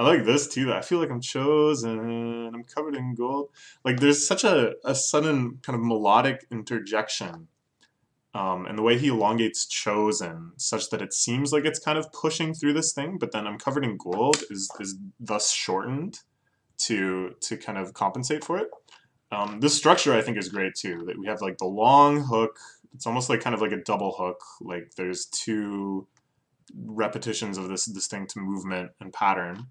I like this too. I feel like I'm chosen. I'm covered in gold. Like there's such a sudden kind of melodic interjection. And the way he elongates chosen such that it seems like it's kind of pushing through this thing, but then I'm covered in gold is thus shortened to kind of compensate for it. This structure I think is great too. That we have like the long hook. It's almost like kind of like a double hook. Like there's two repetitions of this distinct movement and pattern,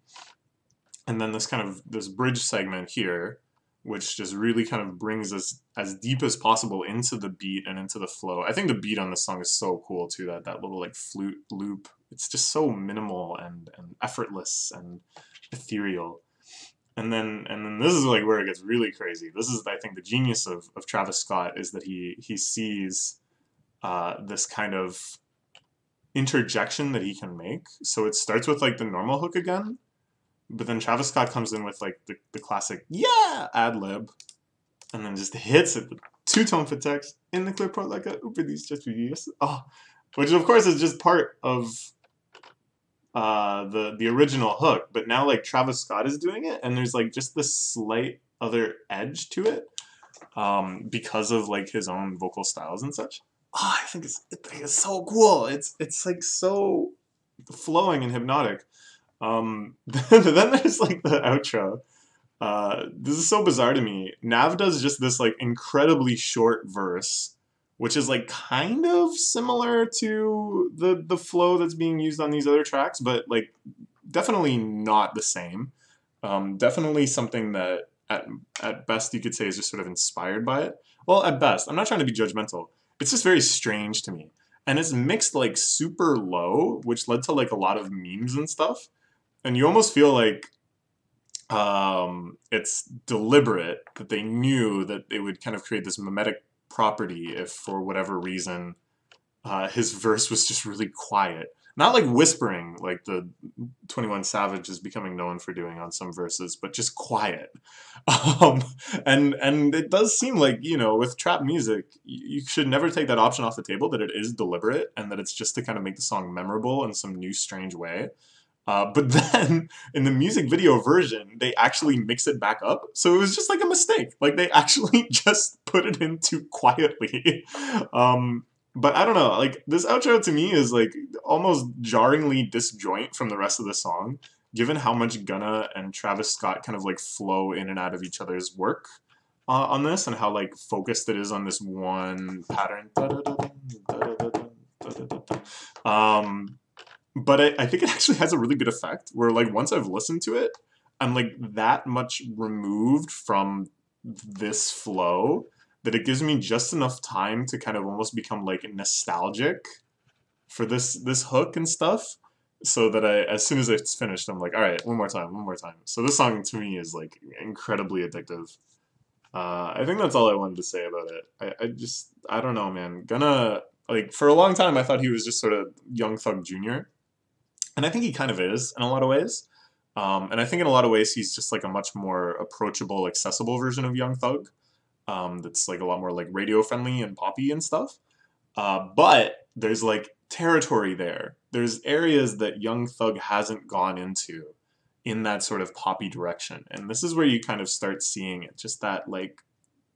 and then this kind of this bridge segment here, which just really kind of brings us as deep as possible into the beat and into the flow. I think the beat on this song is so cool too. That little like flute loop. It's just so minimal and effortless and ethereal. And then this is like where it gets really crazy. This is I think the genius of Travis Scott is that he sees this kind of interjection that he can make. So it starts with like the normal hook again, but then Travis Scott comes in with like the classic yeah ad lib, and then just hits it with two-tone for text in the clip like a over these just for years. Oh, which of course is just part of the original hook, but now like Travis Scott is doing it, and there's like just this slight other edge to it, because of like his own vocal styles and such. Oh, I think it's so cool. It's like so flowing and hypnotic. Then there's like the outro. This is so bizarre to me. Nav does just this like incredibly short verse, which is like kind of similar to the flow that's being used on these other tracks, but like definitely not the same. Definitely something that at best you could say is just sort of inspired by it. Well, at best, I'm not trying to be judgmental. It's just very strange to me. And it's mixed like super low, which led to like a lot of memes and stuff. And you almost feel like it's deliberate that they knew that they would kind of create this mimetic property if for whatever reason his verse was just really quiet. Not like whispering like the 21 Savage is becoming known for doing on some verses, but just quiet. Um, and it does seem like, you know, with trap music, you should never take that option off the table, that it is deliberate and that it's just to kind of make the song memorable in some new strange way. But then in the music video version, they actually mix it back up. So it was just like a mistake. Like they actually just put it in too quietly. But I don't know, like this outro to me is like almost jarringly disjoint from the rest of the song, given how much Gunna and Travis Scott kind of like flow in and out of each other's work on this, and how like focused it is on this one pattern. But I think it actually has a really good effect where like once I've listened to it, I'm like that much removed from this flow that it gives me just enough time to kind of almost become like nostalgic for this hook and stuff, so that as soon as it's finished, I'm like, all right, one more time, one more time. So this song to me is like incredibly addictive. I think that's all I wanted to say about it. I don't know, man. Gonna like for a long time I thought he was just sort of Young Thug Jr., and I think he kind of is in a lot of ways. And I think in a lot of ways he's just like a much more approachable, accessible version of Young Thug. That's like a lot more like radio friendly and poppy and stuff. But there's like territory there. There's areas that Young Thug hasn't gone into in that sort of poppy direction. And this is where you kind of start seeing it. Just that like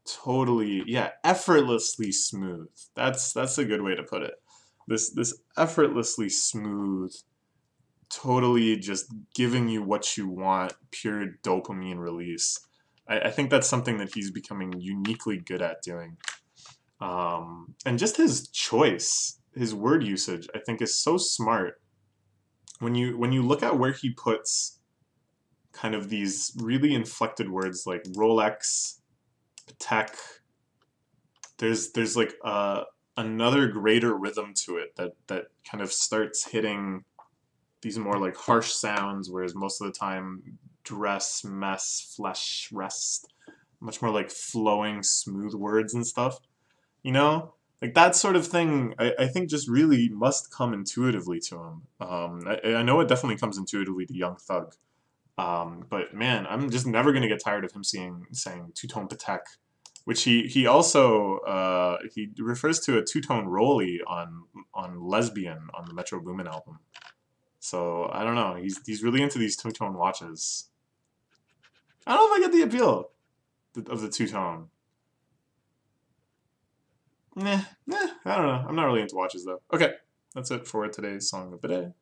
totally, yeah, effortlessly smooth. That's a good way to put it. This effortlessly smooth, totally just giving you what you want, pure dopamine release. I think that's something that he's becoming uniquely good at doing. And just his choice, his word usage, I think is so smart. When you look at where he puts kind of these really inflected words like Rolex, Patek, there's like another greater rhythm to it that kind of starts hitting these more like harsh sounds, whereas most of the time dress, mess, flesh, rest, much more like flowing, smooth words and stuff. You know? Like that sort of thing, I think just really must come intuitively to him. I know it definitely comes intuitively to Young Thug. But man, I'm just never going to get tired of him saying two-tone Patek, which he also, he refers to a two-tone rollie on Lesbian on the Metro Boomin album. So I don't know. He's really into these two-tone watches. I don't know if I get the appeal of the two-tone. I don't know. I'm not really into watches though. Okay, that's it for today's song of the day.